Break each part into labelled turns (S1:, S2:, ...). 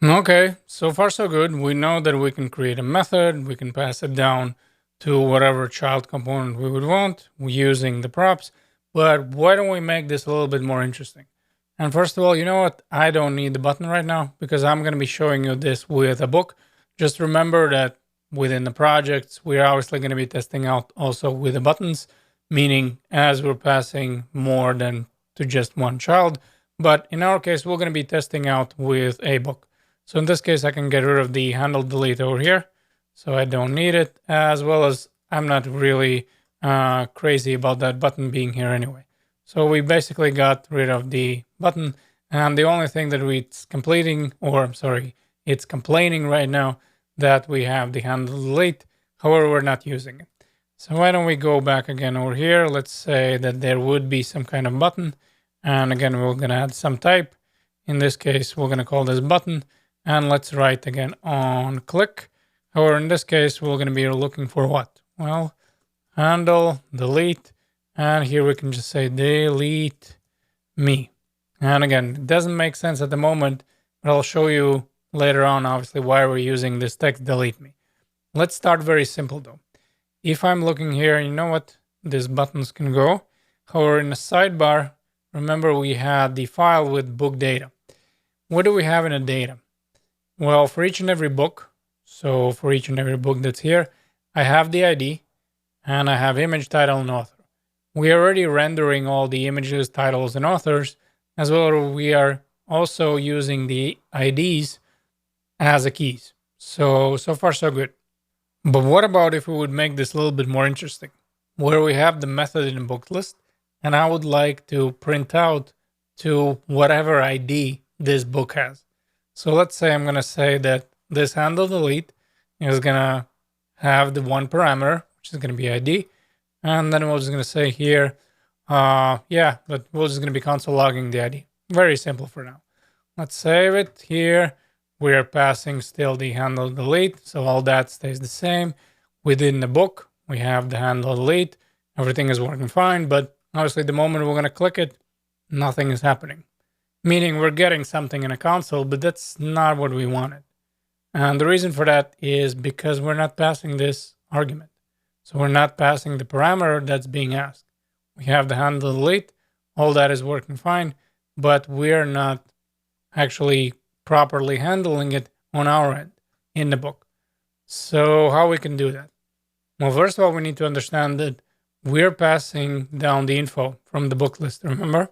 S1: Okay, so far so good. We know that we can create a method, we can pass it down to whatever child component we would want using the props. But why don't we make this a little bit more interesting? And first of all, you know what? I don't need the button right now because I'm going to be showing you this with a book. Just remember that within the projects, we're obviously going to be testing out also with the buttons, meaning as we're passing more than to just one child. But in our case, we're going to be testing out with a book. So in this case, I can get rid of the handle delete over here. So I don't need it, as well as I'm not really crazy about that button being here anyway. So we basically got rid of the button. And the only thing that it's completing, or I'm sorry, it's complaining right now that we have the handle delete. However, we're not using it. So why don't we go back again over here? Let's say that there would be some kind of button. And again, we're going to add some type. In this case, we're going to call this button. And let's write again on click. However, in this case, we're going to be looking for what? Well, handle, delete, and here we can just say delete me. And again, it doesn't make sense at the moment, but I'll show you later on, obviously, why we're using this text delete me. Let's start very simple though. If I'm looking here, you know what? These buttons can go. However, in the sidebar, remember we had the file with book data. What do we have in the data? Well, for each and every book, so for each and every book that's here, I have the ID and I have image, title, and author. We are already rendering all the images, titles, and authors, as well as we are also using the IDs as a keys. So far, so good. But what about if we would make this a little bit more interesting, where we have the method in the book list, and I would like to print out to whatever ID this book has. So let's say I'm gonna say that this handle delete is gonna have the one parameter, which is gonna be ID, and then we're just gonna say here, yeah, but we're just gonna be console logging the ID. Very simple for now. Let's save it here. We're passing still the handle delete, so all that stays the same. Within the book, we have the handle delete. Everything is working fine, but obviously, the moment we're gonna click it, nothing is happening. Meaning we're getting something in a console, but that's not what we wanted. And the reason for that is because we're not passing this argument. So we're not passing the parameter that's being asked. We have the handle delete, all that is working fine, but we're not actually properly handling it on our end in the book. So how we can do that? Well, first of all, we need to understand that we're passing down the info from the book list, remember?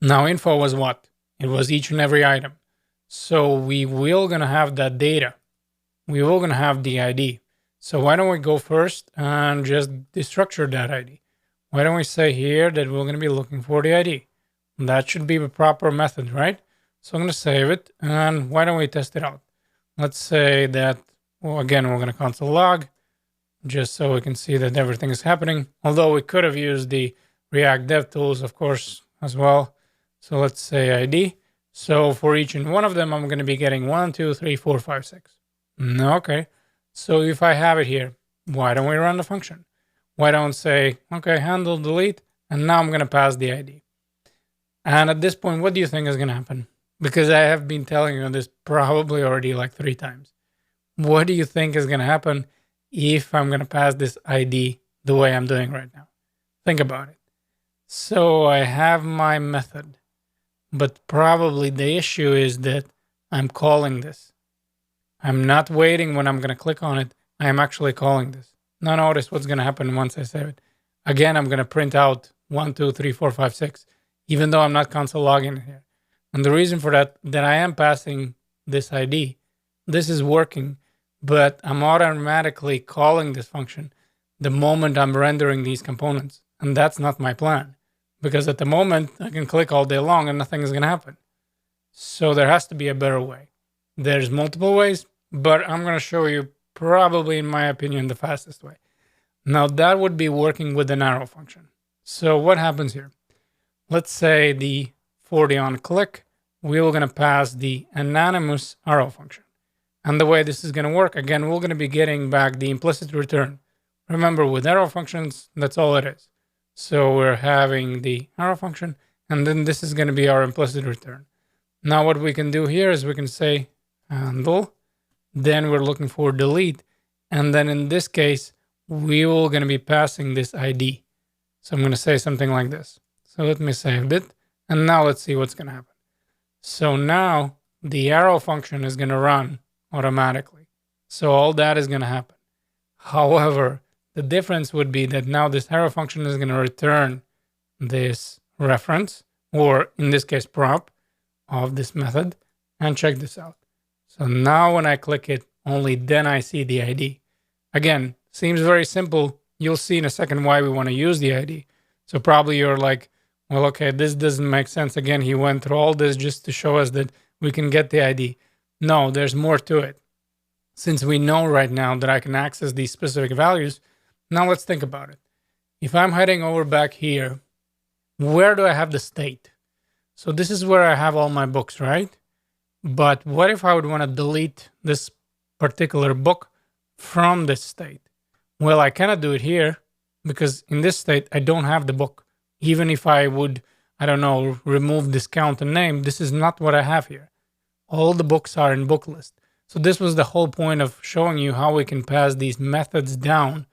S1: Now, info was what? It was each and every item. So we will gonna have that data. We will gonna have the ID. So why don't we go first and just destructure that ID? Why don't we say here that we're gonna be looking for the ID? That should be the proper method, right? So I'm gonna save it, and why don't we test it out? Let's say that, well, again, we're gonna console log just so we can see that everything is happening. Although we could have used the React Dev tools, of course, as well. So let's say ID. So for each and one of them, I'm going to be getting 1, 2, 3, 4, 5, 6. Okay. So if I have it here, why don't we run the function? Why don't say, okay, handle delete, and now I'm going to pass the ID. And at this point, what do you think is going to happen? Because I have been telling you this probably already like 3 times. What do you think is going to happen if I'm going to pass this ID the way I'm doing right now? Think about it. So I have my method. But probably the issue is that I'm calling this. I'm not waiting when I'm going to click on it. I am actually calling this. Now notice what's going to happen once I save it. Again, I'm going to print out 1, 2, 3, 4, 5, 6, even though I'm not console logging here. And the reason for that, that I am passing this ID. This is working, but I'm automatically calling this function the moment I'm rendering these components. And that's not my plan. Because at the moment, I can click all day long and nothing is going to happen. So there has to be a better way. There's multiple ways, but I'm going to show you probably, in my opinion, the fastest way. Now, that would be working with an arrow function. So what happens here? Let's say the 40 on click, we're going to pass the anonymous arrow function. And the way this is going to work, again, we're going to be getting back the implicit return. Remember, with arrow functions, that's all it is. So we're having the arrow function, and then this is going to be our implicit return. Now what we can do here is we can say handle, then we're looking for delete. And then in this case, we will going to be passing this ID. So I'm going to say something like this. So let me save it. And now let's see what's going to happen. So now the arrow function is going to run automatically. So all that is going to happen. However, the difference would be that now this arrow function is going to return this reference, or in this case, prop of this method. And check this out. So now when I click it, only then I see the ID. Again, seems very simple. You'll see in a second why we want to use the ID. So probably you're like, well, okay, this doesn't make sense. Again, he went through all this just to show us that we can get the ID. No, there's more to it. Since we know right now that I can access these specific values, now let's think about it. If I'm heading over back here, where do I have the state? So this is where I have all my books, right? But what if I would want to delete this particular book from this state? Well, I cannot do it here because in this state, I don't have the book. Even if I would, I don't know, remove this count and name, this is not what I have here. All the books are in book list. So this was the whole point of showing you how we can pass these methods down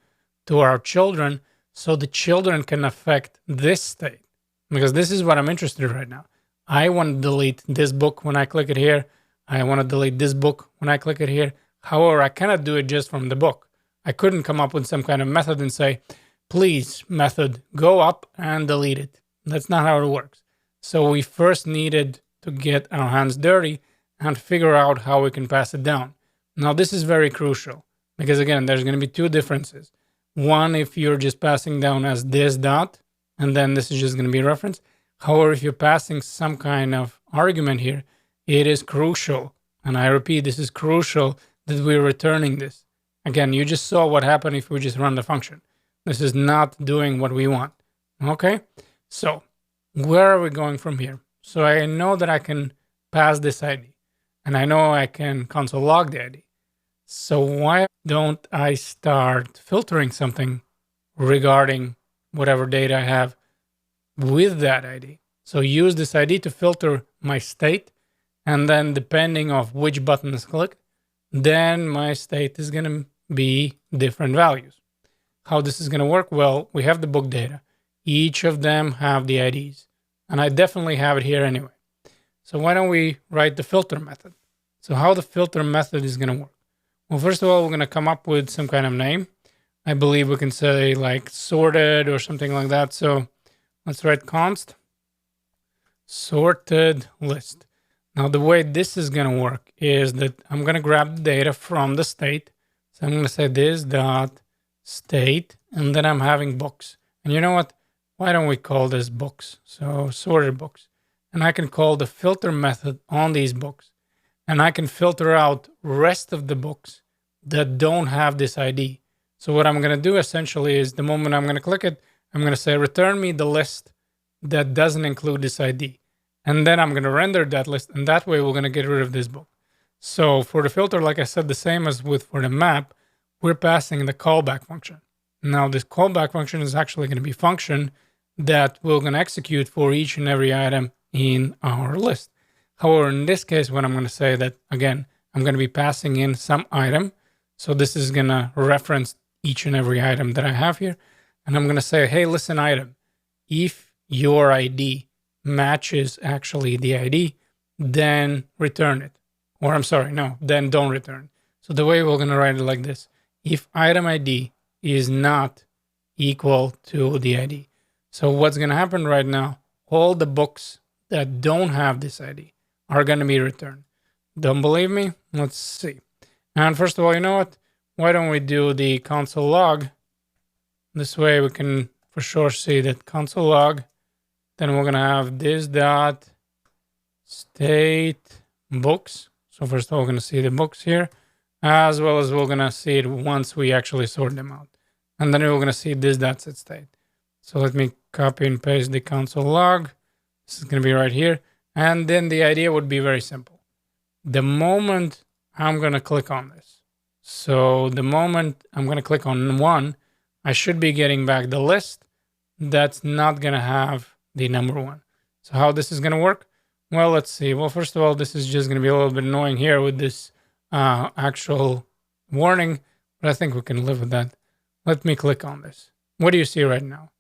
S1: to our children so the children can affect this state. Because this is what I'm interested in right now. I want to delete this book when I click it here. I want to delete this book when I click it here. However, I cannot do it just from the book. I couldn't come up with some kind of method and say, please, method, go up and delete it. That's not how it works. So we first needed to get our hands dirty and figure out how we can pass it down. Now, this is very crucial because, again, there's going to be two differences. One, if you're just passing down as this dot, and then this is just going to be reference. However, if you're passing some kind of argument here, it is crucial. And I repeat, this is crucial that we're returning this. Again, you just saw what happened if we just run the function. This is not doing what we want. Okay, so where are we going from here? So I know that I can pass this ID, and I know I can console log the ID. So why don't I start filtering something regarding whatever data I have with that ID? So use this ID to filter my state, and then depending of which button is clicked, then my state is going to be different values. How this is going to work? Well, we have the book data. Each of them have the IDs, and I definitely have it here anyway. So why don't we write the filter method? So how the filter method is going to work? Well, first of all, we're going to come up with some kind of name. I believe we can say like sorted or something like that. So let's write const sorted list. Now, the way this is going to work is that I'm going to grab the data from the state. So I'm going to say this dot state, and then I'm having books. And you know what? Why don't we call this books? So sorted books. And I can call the filter method on these books. And I can filter out rest of the books that don't have this ID. So what I'm going to do essentially is the moment I'm going to click it, I'm going to say return me the list that doesn't include this ID. And then I'm going to render that list. And that way we're going to get rid of this book. So for the filter, like I said, the same as with for the map, we're passing the callback function. Now this callback function is actually going to be function that we're going to execute for each and every item in our list. However, in this case, what I'm going to say that again, I'm going to be passing in some item. So this is going to reference each and every item that I have here. And I'm going to say, hey, listen, item, if your ID matches actually the ID, then return it. Or I'm sorry, no, then don't return. So the way we're going to write it like this, if item ID is not equal to the ID. So what's going to happen right now, all the books that don't have this ID are going to be returned. Don't believe me? Let's see. And first of all, you know what? Why don't we do the console log? This way we can for sure see that console log. Then we're going to have this dot state books. So first of all, we're going to see the books here, as well as we're going to see it once we actually sort them out. And then we're going to see this dot set state. So let me copy and paste the console log. This is going to be right here. And then the idea would be very simple. The moment I'm going to click on this, so the moment I'm going to click on one, I should be getting back the list that's not going to have the number one. So how this is going to work? Well, let's see. Well, first of all, this is just going to be a little bit annoying here with this actual warning, but I think we can live with that. Let me click on this. What do you see right now?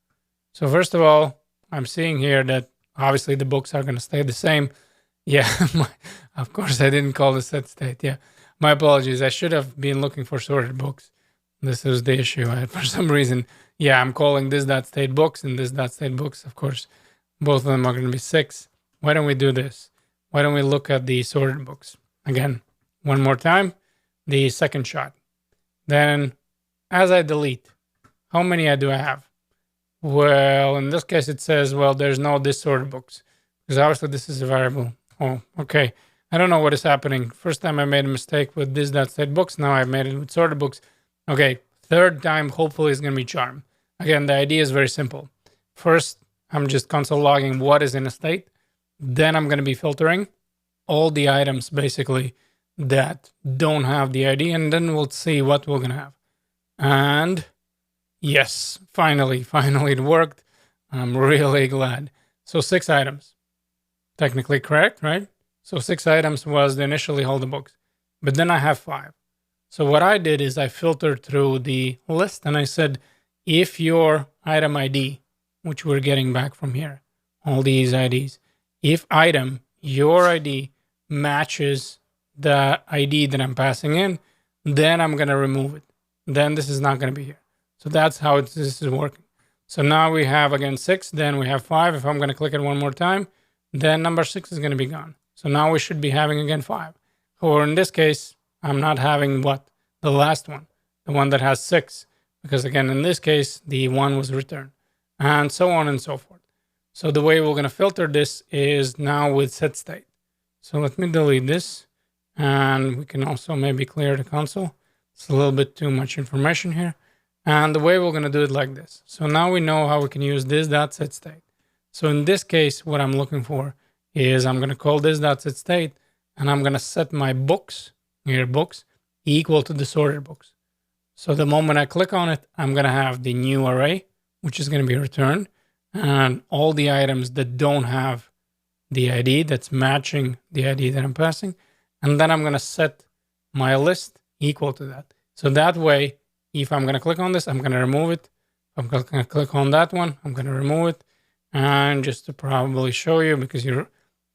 S1: So first of all, I'm seeing here that obviously the books are going to stay the same. Yeah, of course I didn't call the set state. Yeah, my apologies. I should have been looking for sorted books. This is the issue. For some reason, yeah, I'm calling this dot state books and this dot state books. Of course, both of them are going to be six. Why don't we do this? Why don't we look at the sorted books again? One more time, the second shot. Then, as I delete, how many do I have? Well, in this case, it says, well, there's no disordered books because obviously this is a variable. Oh, okay. I don't know what is happening. First time I made a mistake with this dot state books. Now I've made it with sorted books. Okay. Third time, hopefully, is going to be charm. Again, the idea is very simple. First, I'm just console logging what is in a state. Then I'm going to be filtering all the items basically that don't have the ID, and then we'll see what we're going to have. And yes, finally it worked. I'm really glad. So 6 items. Technically correct, right? So 6 items was the initially hold the books. But then I have 5. So what I did is I filtered through the list and I said, if your item ID, which we're getting back from here, all these IDs, if item, your ID matches the ID that I'm passing in, then I'm going to remove it. Then this is not going to be here. So that's how this is working. So now we have again 6, then we have 5. If I'm going to click it one more time, then number 6 is going to be gone. So now we should be having again 5. Or in this case, I'm not having what? The last one, the one that has 6. Because again, in this case, the 1 was returned. And so on and so forth. So the way we're going to filter this is now with set state. So let me delete this. And we can also maybe clear the console. It's a little bit too much information here. And the way we're going to do it like this. So now we know how we can use this dot set state. So in this case, what I'm looking for is I'm going to call this dot set state, and I'm going to set my books, here books, equal to the sorted books. So the moment I click on it, I'm going to have the new array, which is going to be returned, and all the items that don't have the ID that's matching the ID that I'm passing. And then I'm going to set my list equal to that. So that way, if I'm going to click on this, I'm going to remove it. If I'm going to click on that one, I'm going to remove it. And just to probably show you, because you're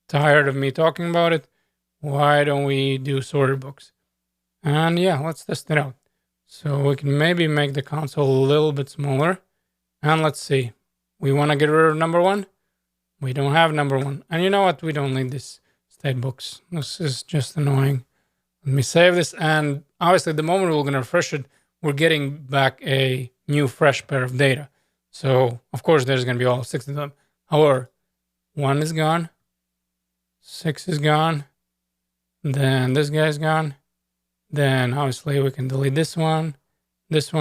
S1: tired of me talking about it, why don't we do sorted books? And yeah, let's test it out. So we can maybe make the console a little bit smaller. And let's see. We want to get rid of number 1. We don't have number 1. And you know what? We don't need this state books. This is just annoying. Let me save this. And obviously, the moment we're going to refresh it, we're getting back a new fresh pair of data. So of course, there's going to be all 6 of them. However, 1 is gone. 6 is gone. Then this guy's gone. Then obviously we can delete this one, and this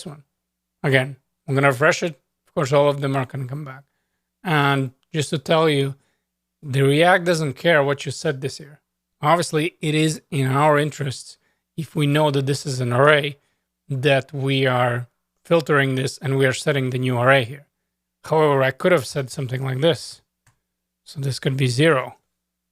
S1: one. Again, I'm going to refresh it. Of course, all of them are going to come back. And just to tell you, the React doesn't care what you set this here. Obviously, it is in our interests if we know that this is an array that we are filtering this and we are setting the new array here. However, I could have said something like this. So this could be 0.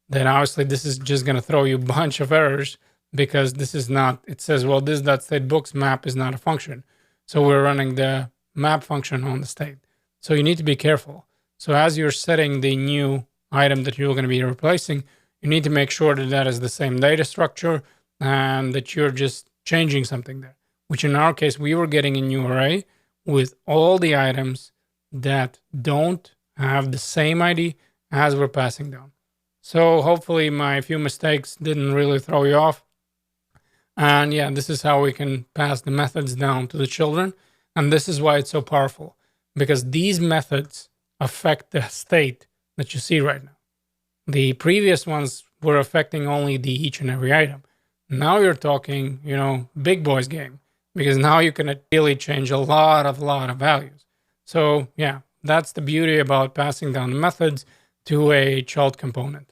S1: Then obviously this is just going to throw you a bunch of errors because this is not, it says, well, this dot state books map is not a function. So we're running the map function on the state. So you need to be careful. So as you're setting the new item that you're going to be replacing, you need to make sure that that is the same data structure and that you're just changing something there, which in our case, we were getting a new array with all the items that don't have the same ID as we're passing down. So hopefully my few mistakes didn't really throw you off. And yeah, this is how we can pass the methods down to the children. And this is why it's so powerful, because these methods affect the state that you see right now. The previous ones were affecting only the each and every item. Now you're talking, big boys game, because now you can really change a lot of values. So yeah, that's the beauty about passing down the methods to a child component.